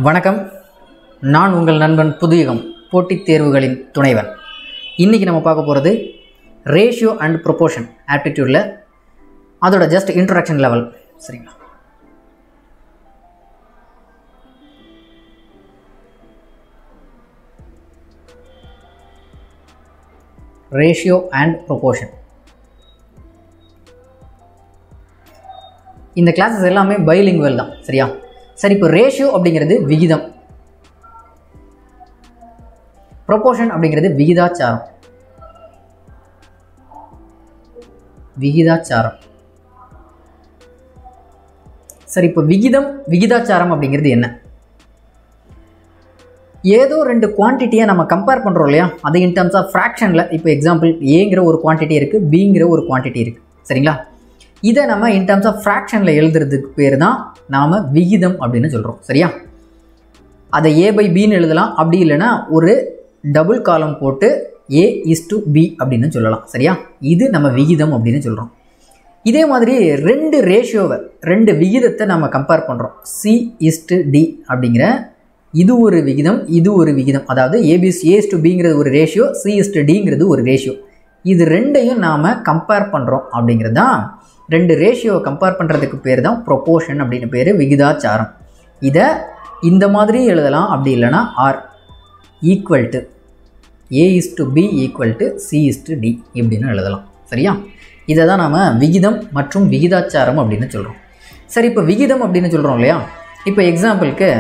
வணக்கம், நான் உங்கள் நண்பன் புதுயுகம், போட்டித் தேர்வுகளின் துணைவன். இன்றைக்கி நம்ம பார்க்க போகிறது ரேஷியோ அண்ட் ப்ரொபோர்ஷன் ஆப்டிடியூடில் அதோட ஜஸ்ட் இன்ட்ரடக்ஷன் லெவல். சரிங்களா? Ratio and proportion. இந்த கிளாஸஸ் எல்லாமே பைலிங்குவல் தான். சரியா? சரி, இப்போ ரேஷியோ அப்படிங்கிறது விகிதம், ப்ரொபோர்ஷன் அப்படிங்கிறது விகிதாச்சாரம். சரி, இப்போ விகிதாச்சாரம் அப்படிங்கிறது என்ன? ஏதோ ரெண்டு குவான்டிட்டியை நம்ம கம்பேர் பண்ணுறோம் இல்லையா? அது இன் டர்ம்ஸ் ஆஃப் ஃப்ராக்ஷனில். இப்போ எக்ஸாம்பிள், ஏங்கிற ஒரு குவான்டிட்டி இருக்குது, பிங்கிற ஒரு குவான்டிட்டி இருக்குது. சரிங்களா? இதை நம்ம இன் டர்ம்ஸ் ஆஃப் ஃப்ராக்ஷனில் எழுதுறதுக்கு பேர் தான் நாம் விகிதம் அப்படின்னு சொல்கிறோம். சரியா? அதை A/Bன்னு எழுதலாம், அப்படி இல்லைன்னா ஒரு டபுள் காலம் போட்டு A/B அப்படின்னு சொல்லலாம். சரியா? இது நம்ம விகிதம் அப்படின்னு சொல்கிறோம். இதே மாதிரி ரெண்டு விகிதத்தை நம்ம கம்பேர் பண்ணுறோம். C/D அப்படிங்கிற இது ஒரு விகிதம், இது ஒரு விகிதம். அதாவது A/Bங்கிறது ஒரு ரேஷியோ, C/Dங்கிறது ஒரு ரேஷியோ. இது ரெண்டையும் நாம் கம்பேர் பண்ணுறோம் அப்படிங்கிறது தான். ரெண்டு ரேஷியோவை கம்பேர் பண்ணுறதுக்கு பேர் தான் ப்ரொபோர்ஷன் அப்படின்னு பேர், விகிதாச்சாரம். இதை இந்த மாதிரி எழுதலாம், அப்படி இல்லைனா R equal to A/B equal to C/D இப்படின்னு எழுதலாம். சரியா? இதை தான் நாம் விகிதம் மற்றும் விகிதாச்சாரம் அப்படின்னு சொல்கிறோம். சரி, இப்போ விகிதம் அப்படின்னு சொல்கிறோம் இல்லையா? இப்போ எக்ஸாம்பிளுக்கு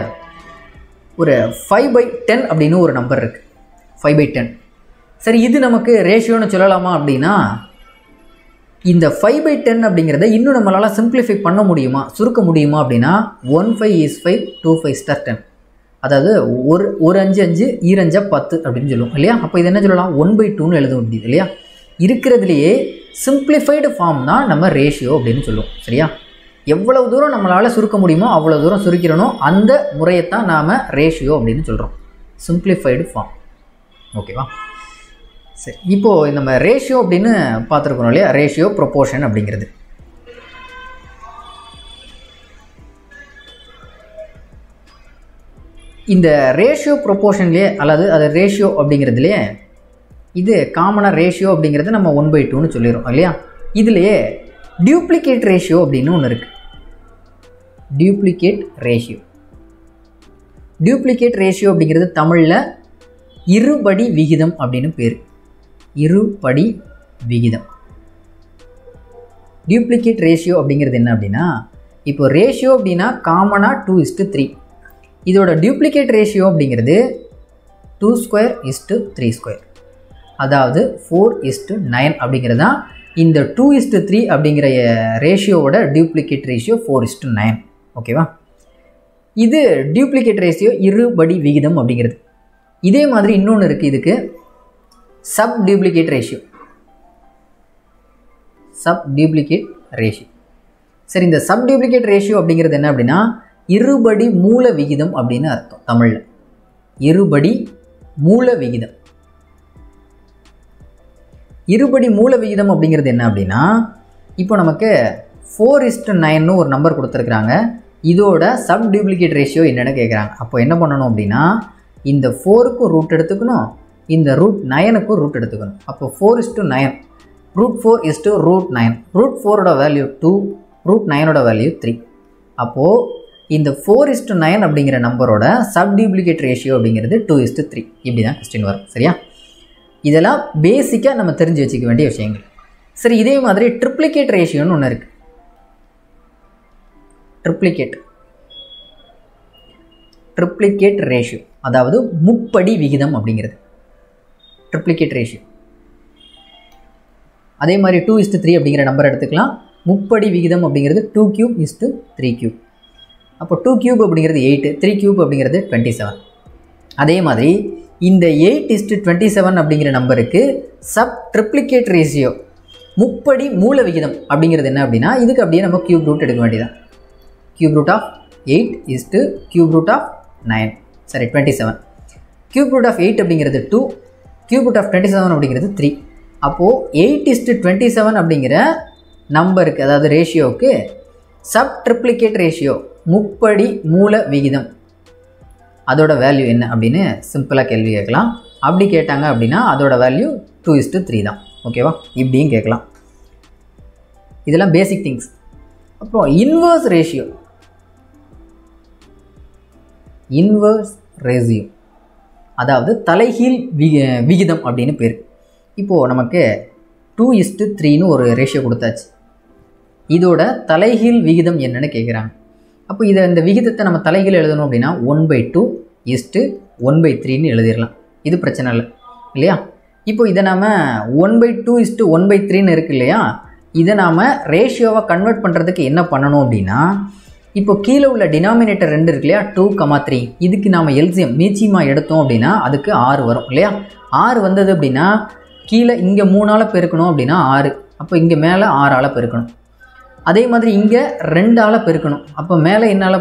ஒரு 5/10 அப்படின்னு ஒரு நம்பர் இருக்குது, 5/10. சரி, இது நமக்கு ரேஷியோன்னு சொல்லலாமா அப்படின்னா, இந்த 5/10 அப்படிங்கிறத இன்னும் நம்மளால் சிம்பிளிஃபை பண்ண முடியுமா, சுருக்க முடியுமா அப்படின்னா 1/5 is 5, 2/5 star 10. அதாவது ஒரு 5 5 2 10 அப்படின்னு சொல்லுவோம் இல்லையா? அப்போ இது என்ன சொல்லலாம்? 1/2ன்னு எழுத முடியுது இல்லையா? இருக்கிறதுலையே சிம்பிளிஃபைடு ஃபார்ம் தான் நம்ம ரேஷியோ அப்படின்னு சொல்லுவோம். சரியா? எவ்வளவு தூரம் நம்மளால் சுருக்க முடியுமோ அவ்வளோ தூரம் சுருக்கிறணும். அந்த முறையைத்தான் நாம் ரேஷியோ அப்படின்னு சொல்கிறோம், சிம்பிளிஃபைடு ஃபார்ம். ஓகேவா? சரி, இப்போது நம்ம ரேஷியோ அப்படின்னு பார்த்துருக்கோம் இல்லையா? ரேஷியோ ப்ரொபோர்ஷன் அப்படிங்கிறது. இந்த ரேஷியோ ப்ரொபோர்ஷன்லேயே அல்லது அது ரேஷியோ அப்படிங்கிறதுலையே இது காமனாக ரேஷியோ அப்படிங்கிறது நம்ம 1/2ன்னு சொல்லிடுறோம் இல்லையா? இதுலேயே டியூப்ளிகேட் ரேஷியோ அப்படின்னு ஒன்று இருக்குது. டியூப்ளிகேட் ரேஷியோ அப்படிங்கிறது தமிழில் இருபடி விகிதம் அப்படின்னு பேர். இருபடி விகிதம். டியூப்ளிகேட் ரேஷியோ அப்படிங்கிறது என்ன அப்படின்னா, இப்போ ரேஷியோ அப்படின்னா காமனாக 2:3. இதோட டியூப்ளிகேட் ரேஷியோ அப்படிங்கிறது 2² 3². அதாவது 4:9 அப்படிங்கிறது தான் இந்த 2:3 அப்படிங்கிற ரேஷியோவோட டியூப்ளிகேட் ரேஷியோ 4:9. ஓகேவா? இது டியூப்ளிகேட் ரேஷியோ இருபடி விகிதம் அப்படிங்கிறது. இதே மாதிரி இன்னொன்று இருக்குது, இதுக்கு சப் டியூப்ளிகேட் ரேஷியோ. சரி, இந்த சப் டியூப்ளிகேட் ரேஷியோ அப்படிங்கிறது என்ன அப்படின்னா இருபடி மூல விகிதம் அப்படின்னு அர்த்தம் தமிழில். இருபடி மூல விகிதம். இருபடி மூல விகிதம் அப்படிங்கிறது என்ன அப்படின்னா, இப்போ நமக்கு 4:9ன்னு ஒரு நம்பர் கொடுத்துருக்குறாங்க. இதோட சப் டியூப்ளிகேட் ரேஷியோ என்னென்னு கேட்குறாங்க. அப்போ என்ன பண்ணணும் அப்படின்னா, இந்த 4க்கும் ரூட் எடுத்துக்கணும், இந்த √9க்கும் ரூட் எடுத்துக்கணும். அப்போ 4:9, √4 √9. √4ஓட வேல்யூ 2, √9ஓட வேல்யூ 3. அப்போது இந்த 4:9 அப்படிங்கிற நம்பரோட சப் டியூப்ளிகேட் ரேஷியோ அப்படிங்கிறது 2:3. இப்படி தான் கொஸ்டின் வரும். சரியா? இதெல்லாம் பேசிக்காக நம்ம தெரிஞ்சு வச்சுக்க வேண்டிய விஷயங்கள். சரி, இதே மாதிரி ட்ரிப்ளிகேட் ரேஷியோன்னு ஒன்று இருக்குது. ட்ரிப்ளிகேட் ரேஷியோ அதாவது முப்படி விகிதம் அப்படிங்கிறது ட்ரிப்ளிகேட் ரேஷியோ. அதே மாதிரி 2:3 அப்படிங்கிற நம்பர் எடுத்துக்கலாம். முப்படி விகிதம் அப்படிங்கிறது 2³ 3³. அப்போ 2³ அப்படிங்கிறது 8, 3³ அப்படிங்கிறது 27. அதே மாதிரி இந்த 8:27 அப்படிங்கிற நம்பருக்கு சப் ட்ரிப்ளிகேட் ரேஷியோ முப்படி மூல விகிதம் அப்படிங்கிறது என்ன அப்படின்னா, இதுக்கு அப்படியே நம்ம கியூப் ரூட் எடுக்க வேண்டியதான். Cube root of 8 is to cube root of 9, சரி 27. கியூப் ரூட் ஆஃப் 8 அப்படிங்கிறது 2, கியூப் ரூட் ஆஃப் 27 அப்படிங்கிறது 3. அப்போது 8:27 அப்படிங்கிற நம்பருக்கு, அதாவது ரேஷியோவுக்கு சப் ட்ரிப்ளிகேட் ரேஷியோ, முப்படி மூல விகிதம், அதோட வேல்யூ என்ன அப்படின்னு சிம்பிளாக கேள்வி கேட்கலாம். அப்படி கேட்டாங்க அப்படின்னா அதோட வேல்யூ 2:3 தான். ஓகேவா? இப்படியும் கேட்கலாம். இதெல்லாம் பேசிக் திங்ஸ். அப்புறம் இன்வர்ஸ் ரேஷியோ, அதாவது தலைகீழ் விகிதம் அப்படின்னு பேர். இப்போது நமக்கு 2:3ன்னு ஒரு ரேஷியோ கொடுத்தாச்சு. இதோட தலைகீழ் விகிதம் என்னன்னு கேட்குறாங்க. அப்போ இந்த விகிதத்தை நம்ம தலைகீழ் எழுதணும் அப்படின்னா 1/2:1/3ன்னு எழுதிடலாம். இது பிரச்சனை இல்லை இல்லையா? இப்போ இதை நாம் 1/2:1/3ன்னு இருக்கு இல்லையா? இதை நாம் ரேஷியோவை கன்வெர்ட் பண்ணுறதுக்கு என்ன பண்ணணும் அப்படின்னா, இப்போ கீழே உள்ள டினாமினேட்டர் 2 இருக்கு இல்லையா, 2,3, இதுக்கு நாம் எல்சிஎம் மீச்சியமாக எடுத்தோம் அப்படின்னா அதுக்கு 6 வரும் இல்லையா? 6 வந்தது அப்படின்னா கீழே இங்கே 3ஆல் பெருக்கணும் அப்படின்னா 6, அப்போ இங்கே மேலே 6ஆல் பெருக்கணும். அதே மாதிரி இங்கே 2ஆல் பெருக்கணும், அப்போ மேலே என்னால்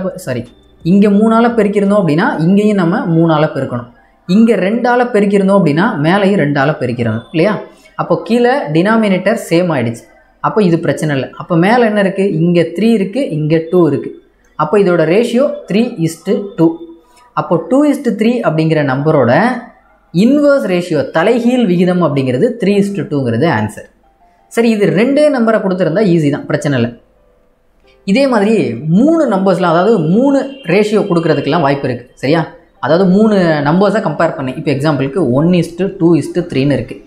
இங்கே 3ஆல் பெருக்கியிருந்தோம் அப்படின்னா இங்கேயும் நம்ம 3ஆல் பெருக்கணும். இங்கே 2ஆல் பெருக்கியிருந்தோம் அப்படின்னா மேலேயும் 2ஆல் பெருக்கிறணும் இல்லையா? அப்போ கீழே டினாமினேட்டர் சேம் ஆகிடுச்சு. அப்போ இது பிரச்சனை இல்லை. அப்போ மேலே என்ன இருக்குது? இங்கே 3 இருக்குது, இங்கே 2 இருக்குது. அப்போ இதோட ரேஷியோ 3:2. அப்போ 2:3 அப்படிங்கிற நம்பரோட இன்வர்ஸ் ரேஷியோ, தலைகீழ் விகிதம் அப்படிங்கிறது 3:2ங்கிறது ஆன்சர். சரி, இது 2 நம்பரை கொடுத்துருந்தா ஈஸி தான், பிரச்சனை இல்லை. இதே மாதிரி 3 நம்பர்ஸ்லாம், அதாவது 3 ரேஷியோ கொடுக்கறதுக்கெல்லாம் வாய்ப்பு இருக்குது சரியா? அதாவது 3 நம்பர்ஸை கம்பேர் பண்ணி, இப்போ எக்ஸாம்பிளுக்கு 1:2:3ன்னு இருக்குது.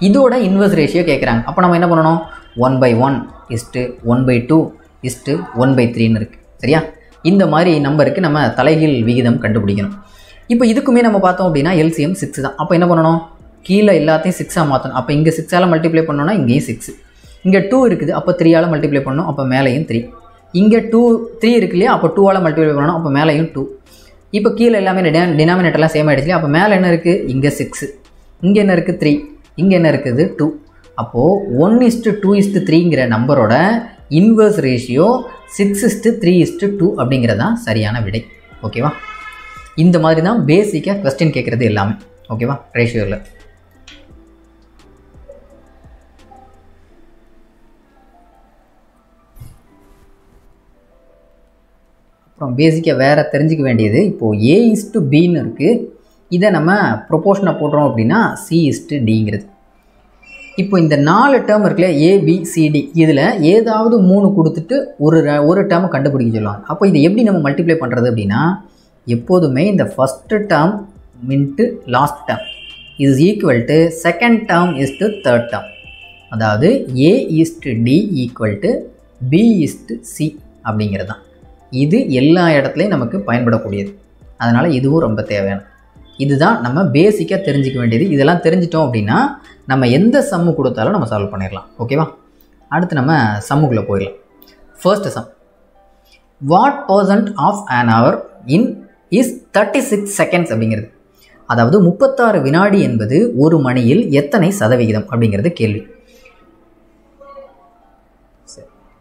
இதோட இன்வர்ஸ் ரேஷியோ கேட்குறாங்க. அப்போ நம்ம என்ன பண்ணணும்? 1/1:1/2:1/3ன்னு இருக்குது சரியா? இந்த மாதிரி நம்பருக்கு நம்ம தலைகீழ் விகிதம் கண்டுபிடிக்கணும். இப்போ இதுக்குமே நம்ம பார்த்தோம் அப்படின்னா எல்சிஎம் 6 தான். அப்போ என்ன பண்ணணும்? கீழே எல்லாத்தையும் 6ஆக மாற்றணும். அப்போ இங்கே 6ஆல் மல்டிப்ளை பண்ணோன்னா இங்கேயும் 6. இங்கே 2 இருக்குது, அப்போ 3ஆல் மல்டிப்ளை பண்ணணும், அப்போ மேலேயும் 3. இங்கே 3 இருக்கு இல்லையா, அப்போ 2ஆல் மல்டிப்ளை பண்ணணும், அப்போ மேலேயும் 2. இப்போ கீழே எல்லாமே டினாமினேட்டர்லாம் சேம் ஆகிடுச்சு. அப்போ மேலே என்ன இருக்குது? இங்கே 6, இங்கே என்ன இருக்குது? 3, இங்கே என்ன இருக்குது? 2. அப்போது 1:2:3ங்கிற நம்பரோட இன்வர்ஸ் ரேஷியோ 6:3:2 அப்படிங்கிறதான் சரியான விடை. ஓகேவா? இந்த மாதிரி தான் பேசிக்காக கொஸ்டின் கேட்குறது எல்லாமே. ஓகேவா? ரேஷியோவில். அப்புறம் பேசிக்காக வேறு தெரிஞ்சிக்க வேண்டியது, இப்போது A:Bன்னு இருக்குது. இதை நம்ம ப்ரொபோர்ஷனை போடுறோம் அப்படின்னா C:Dங்கிறது. இப்போ இந்த 4 டேர்ம் இருக்குல்ல, ABCD, இதில் ஏதாவது 3 கொடுத்துட்டு ஒரு டேர்மை கண்டுபிடிக்க சொல்லுவாங்க. அப்போ இதை எப்படி நம்ம மல்டிப்ளை பண்ணுறது அப்படின்னா, எப்போதுமே இந்த first term into last term is equal to second term is to third term. அதாவது A:D ஈக்குவல் டு B:C அப்படிங்கிறது தான். இது எல்லா இடத்துலையும் நமக்கு பயன்படக்கூடியது. அதனால் இதுவும் ரொம்ப தேவையான. இதுதான் நம்ம பேசிக்காக தெரிஞ்சிக்க வேண்டியது. இதெல்லாம் தெரிஞ்சிட்டோம் அப்படின்னா நம்ம எந்த சம்மு கொடுத்தாலும் நம்ம சால்வ் பண்ணிடலாம். ஓகேவா? அடுத்து நம்ம சம்முக்குள்ளே போயிடலாம். First sum, what % of an hour இன் இஸ் 36 seconds அப்படிங்கிறது. அதாவது 36 வினாடி என்பது ஒரு மணியில் எத்தனை சதவிகிதம் அப்படிங்கிறது கேள்வி.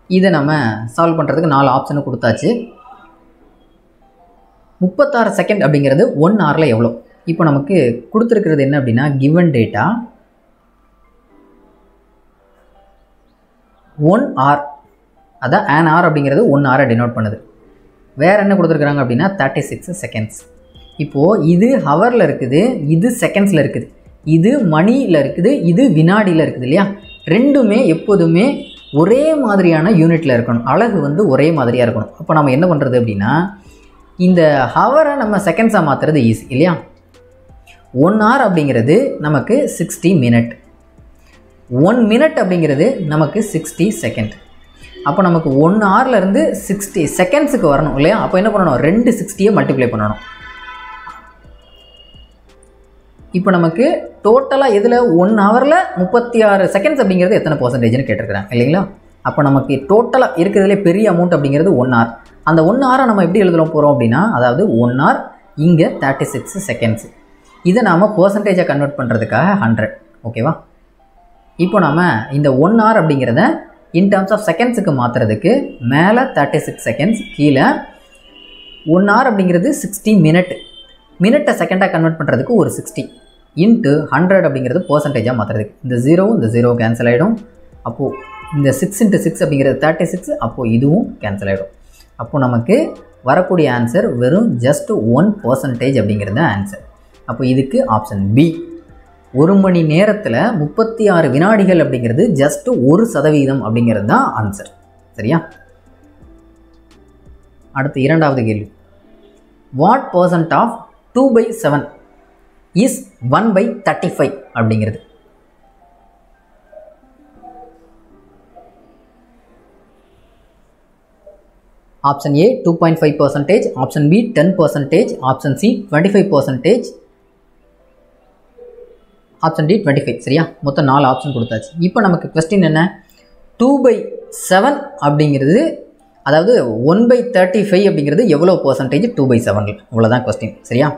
இதை நம்ம சால்வ் பண்ணுறதுக்கு 4 ஆப்ஷனை கொடுத்தாச்சு. 36 செகண்ட் அப்படிங்கிறது 1 hourல எவ்வளோ? இப்போ நமக்கு கொடுத்துருக்கிறது என்ன அப்படின்னா, கிவன் டேட்டா 1 hour, அதான் an hour அப்படிங்கிறது 1 hour டினோட் பண்ணுது. வேறு என்ன கொடுத்துருக்குறாங்க அப்படின்னா 36 seconds. இப்போது இது ஹவரில் இருக்குது, இது செகண்ட்ஸில் இருக்குது, இது மணியில் இருக்குது, இது வினாடியில் இருக்குது இல்லையா? ரெண்டுமே எப்போதுமே ஒரே மாதிரியான யூனிட்டில் இருக்கணும், அழகு வந்து ஒரே மாதிரியாக இருக்கணும். அப்போ நம்ம என்ன பண்ணுறது அப்படின்னா, இந்த ஹவரை நம்ம செகண்ட்ஸாக மாற்றுறது ஈஸி இல்லையா? 1 hour அப்படிங்கிறது நமக்கு 60 minute, 1 minute அப்படிங்கிறது நமக்கு 60 செகண்ட். அப்போ நமக்கு 1 hourலேருந்து 60 செகண்ட்ஸுக்கு வரணும் இல்லையா? அப்போ என்ன பண்ணணும்? 2 60யை மல்டிப்ளை பண்ணணும். இப்போ நமக்கு டோட்டலாக இதில் 1 hourல 36 செகண்ட்ஸ் அப்படிங்கிறது எத்தனை பர்சன்டேஜ்னு கேட்டிருக்கிறாங்க இல்லைங்களா? அப்போ நமக்கு டோட்டலாக இருக்கிறதுலே பெரிய அமௌண்ட் அப்படிங்கிறது 1 hour. அந்த 1 hour நம்ம எப்படி எழுத போகிறோம் அப்படின்னா, அதாவது 1 hour இங்கே 36 செகண்ட்ஸ். இதை நாம் பர்சன்டேஜாக கன்வெர்ட் பண்ணுறதுக்காக 100. ஓகேவா? இப்போ நம்ம இந்த 1 hour அப்படிங்கிறத இன் டேர்ம்ஸ் ஆஃப் செகண்ட்ஸுக்கு மாற்றுறதுக்கு மேலே 36 செகண்ட்ஸ், கீழே 1 hour அப்படிங்கிறது 60 minute, மினிட்டை செகண்டாக கன்வெர்ட் பண்ணுறதுக்கு ஒரு 60 இன்ட்டு 100 அப்படிங்கிறது பர்சன்டேஜாக மாற்றுறதுக்கு. இந்த 0 கேன்சல் ஆகிடும். அப்போது இந்த 6 × 6 அப்படிங்கிறது 36. அப்போது இதுவும் கேன்சல் ஆகிடும். அப்போது நமக்கு வரக்கூடிய ஆன்சர் வெறும் ஜஸ்ட் 1% அப்படிங்கிறது தான் ஆன்சர். அப்போ இதுக்கு ஆப்ஷன் பி. 1 மணி நேரத்தில் 36 வினாடிகள் அப்படிங்கிறது ஜஸ்ட் 1% அப்படிங்கிறது தான் ஆன்சர். சரியா? அடுத்து இரண்டாவது கேள்வி. வாட் % ஆஃப் 2/7 இஸ் 1/35 அப்படிங்கிறது. Option A 2.5%, option B 10%, option C 25%, option D 25. சரியா? மொத்தம் 4 ஆப்ஷன் கொடுத்தாச்சு. இப்போ நமக்கு கொஸ்டின் என்ன? 2/7 அப்படிங்கிறது, அதாவது 1/35 அப்படிங்கிறது எவ்வளோ பர்சன்டேஜ் 2/7? இவ்வளோதான் கொஸ்டின். சரியா?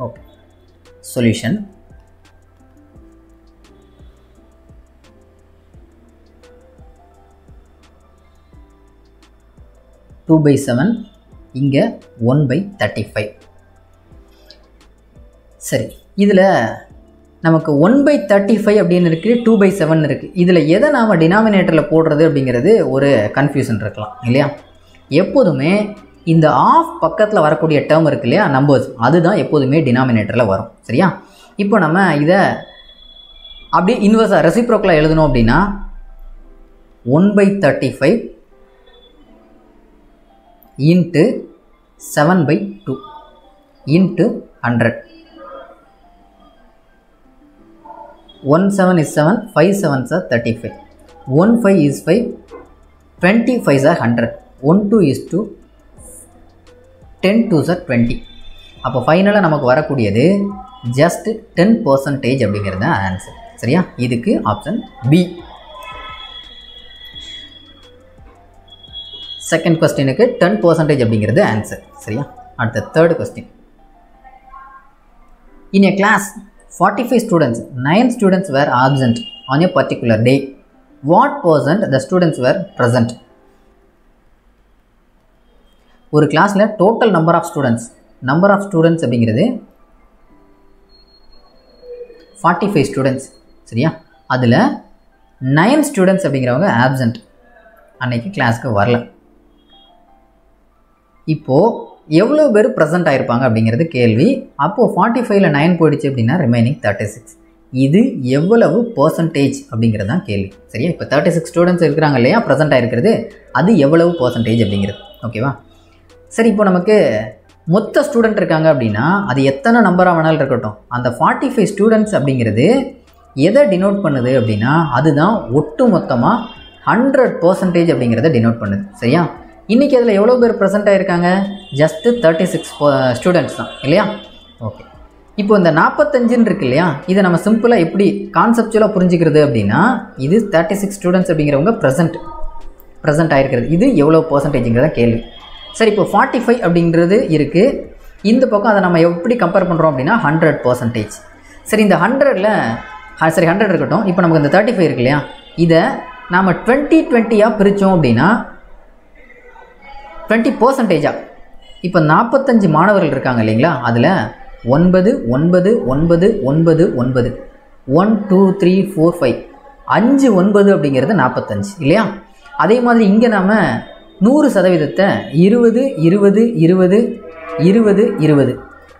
ஓகே. சொல்யூஷன். டூ பை 7 இங்கே 1/35. சரி, இதில் நமக்கு 1/35 அப்படின்னு இருக்குது, 2/7 இருக்குது. இதில் எதை நாம் டினாமினேட்டரில் போடுறது அப்படிங்கிறது ஒரு கன்ஃபியூஷன் இருக்கலாம் இல்லையா? எப்போதுமே இந்த ஆஃப் பக்கத்தில் வரக்கூடிய டேர்ம் இருக்கு இல்லையா, நம்பர்ஸ், அதுதான் எப்போதுமே டினாமினேட்டரில் வரும். சரியா? இப்போ நம்ம இதை அப்படியே இன்வர்ஸாக ரெசிப்ரோக்கலாக எழுதணும் அப்படின்னா 1/35 into 7/2 into 100. 1 7 is 7, 5 7s are 35, 1 5 is 5, 25s are 100, 1 2 is 2, 10 2s are 20. அப்போ ஃபைனலாக நமக்கு வரக்கூடியது ஜஸ்ட் 10% அப்படிங்கிறது தான் ஆன்சர். சரியா? இதுக்கு ஆப்ஷன் பி. செகண்ட் கொஸ்டினுக்கு 10% அப்படிங்கிறது ஆன்சர். சரியா? அடுத்த third question. In a class 45 students, 9 students were absent on a particular day. What % the students were present? ஒரு கிளாஸில் டோட்டல் நம்பர் ஆஃப் ஸ்டூடெண்ட்ஸ் அப்படிங்கிறது 45 ஸ்டூடெண்ட்ஸ். சரியா? அதில் 9 ஸ்டூடெண்ட்ஸ் அப்படிங்கிறவங்க ஆப்சண்ட், அன்னைக்கு கிளாஸ்க்கு வரல. இப்போது எவ்வளோ பேர் ப்ரெசென்ட் ஆகிருப்பாங்க அப்படிங்கிறது கேள்வி. அப்போது 45ல் 9 போயிடுச்சு அப்படின்னா ரிமைனிங் 36. இது எவ்வளவு பர்சன்டேஜ் அப்படிங்கிறது தான் கேள்வி. சரியா? இப்போ 36 ஸ்டூடெண்ட்ஸ் இருக்கிறாங்க இல்லையா ப்ரெசென்ட் ஆகிருக்கிறது, அது எவ்வளவு பர்சன்டேஜ் அப்படிங்கிறது. ஓகேவா? சரி, இப்போ நமக்கு மொத்த ஸ்டூடெண்ட் இருக்காங்க அப்படின்னா அது எத்தனை நம்பராக வேணாலும் இருக்கட்டும், அந்த 45 ஸ்டூடெண்ட்ஸ் அப்படிங்கிறது எதை டினோட் பண்ணுது அப்படின்னா அதுதான் ஒட்டு மொத்தமாக 100% அப்படிங்கிறத டினோட் பண்ணுது. சரியா? இன்றைக்கி அதில் எவ்வளோ பேர் ப்ரெசென்ட் ஆகிருக்காங்க? ஜஸ்ட்டு 36 ஸ்டூடெண்ட்ஸ் தான் இல்லையா? ஓகே. இப்போ இந்த 45 இருக்கு இல்லையா, இதை நம்ம சிம்பிளாக எப்படி கான்செப்சுவலாக புரிஞ்சுக்கிறது அப்படின்னா, இது 36 ஸ்டூடெண்ட்ஸ் அப்படிங்கிறவங்க ப்ரெசென்ட் ஆகிருக்கிறது, இது எவ்வளோ பர்சன்டேஜுங்கிறத கேள்வி. சரி, இப்போ 45 அப்படிங்கிறது இருக்குது, இந்த பக்கம் அதை நம்ம எப்படி கம்பேர் பண்ணுறோம் அப்படின்னா 100%. சரி, இந்த 100ல் 100 இருக்கட்டும். இப்போ நமக்கு இந்த 35 இருக்கு இல்லையா, இதை நாம் 20-20 பிரித்தோம் அப்படின்னா 20%. இப்போ 45 மாணவர்கள் இருக்காங்க இல்லைங்களா, அதில் 9 9 9 9 9 1 2 3 4 5 5 9 அப்படிங்கிறது 45 இல்லையா? அதே மாதிரி இங்கே நாம் 100% 20 20 20 20 20,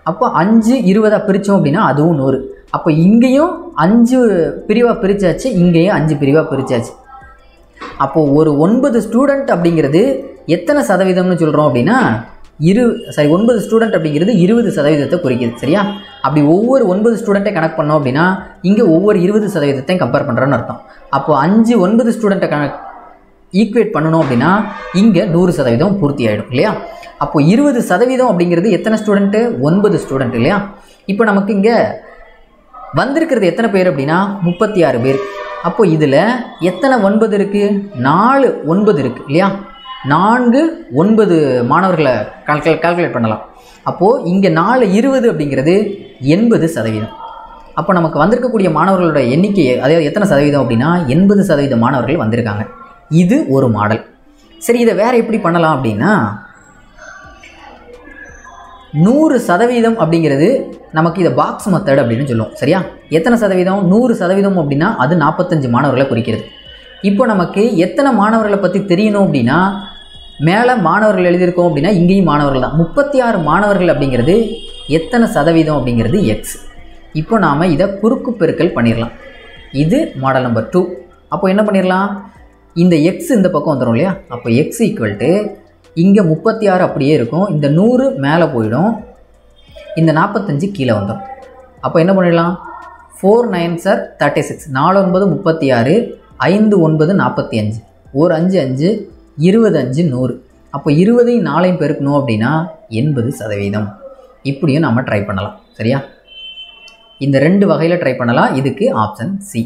அப்போ 5 20 பிரித்தோம் அப்படின்னா அதுவும் 100. அப்போ இங்கேயும் 5 பிரிவாக பிரித்தாச்சு, இங்கேயும் 5 பிரிவாக பிரித்தாச்சு. அப்போது ஒரு 9 ஸ்டூடெண்ட் அப்படிங்கிறது எத்தனை சதவீதம்னு சொல்கிறோம் அப்படின்னா 9 ஸ்டூடெண்ட் அப்படிங்கிறது 20% குறிக்குது. சரியா? அப்படி ஒவ்வொரு 9 ஸ்டூடெண்ட்டை கனெக்ட் பண்ணோம் அப்படின்னா இங்கே ஒவ்வொரு 20% கம்பேர் பண்ணுறோன்னு அர்த்தம். அப்போது 5 9 ஸ்டூடெண்ட்டை ஈக்குவேட் பண்ணணும் அப்படின்னா இங்கே 100% பூர்த்தி ஆகிடும் இல்லையா? அப்போது 20% அப்படிங்கிறது எத்தனை ஸ்டூடெண்ட்டு? 9 ஸ்டூடெண்ட் இல்லையா? இப்போ நமக்கு இங்கே வந்திருக்கிறது எத்தனை பேர் அப்படின்னா 36 பேர். அப்போது இதில் எத்தனை 9 இருக்குது? 4 9 இருக்குது இல்லையா? 4 9 மாணவர்களை கால்குலேட் பண்ணலாம். அப்போது இங்கே 4 20 அப்படிங்கிறது 80%. அப்போ நமக்கு வந்திருக்கக்கூடிய மாணவர்களோட எண்ணிக்கை, அதாவது எத்தனை சதவீதம் அப்படின்னா 80% மாணவர்கள் வந்திருக்காங்க. இது ஒரு மாடல். சரி, இதை வேறு எப்படி பண்ணலாம் அப்படின்னா 100% அப்படிங்கிறது நமக்கு இதை பாக்ஸ் மெத்தட் அப்படின்னு சொல்லுவோம். சரியா? எத்தனை சதவீதம்? 100% அப்படின்னா அது 45 மாணவர்களை குறிக்கிறது. இப்போ நமக்கு எத்தனை மாணவர்களை பற்றி தெரியணும் அப்படின்னா மேலே மாணவர்கள் எழுதியிருக்கோம் அப்படின்னா இங்கேயும் மாணவர்கள் தான். 36 மாணவர்கள் அப்படிங்கிறது எத்தனை சதவீதம் அப்படிங்கிறது எக்ஸ். இப்போ நாம் இதை குறுக்கு பெருக்கல் பண்ணிடலாம். இது மாடல் நம்பர் 2. அப்போ என்ன பண்ணிடலாம், இந்த எக்ஸ் இந்த பக்கம் வந்துடும் இல்லையா? அப்போ எக்ஸ் ஈக்குவல் டு இங்கே 36 அப்படியே இருக்கும், இந்த 100 மேலே போயிடும், இந்த 45 கீழே வந்துடும். அப்போ என்ன பண்ணிடலாம், 4 9s are 36, 4 9 36, 5 9 45, 1 5 5, 25 100. அப்போ 20 4 பெருக்கணும் அப்படின்னா 80%. இப்படியும் நம்ம ட்ரை பண்ணலாம். சரியா? இந்த 2 வகையில் ட்ரை பண்ணலாம். இதுக்கு ஆப்ஷன் சி.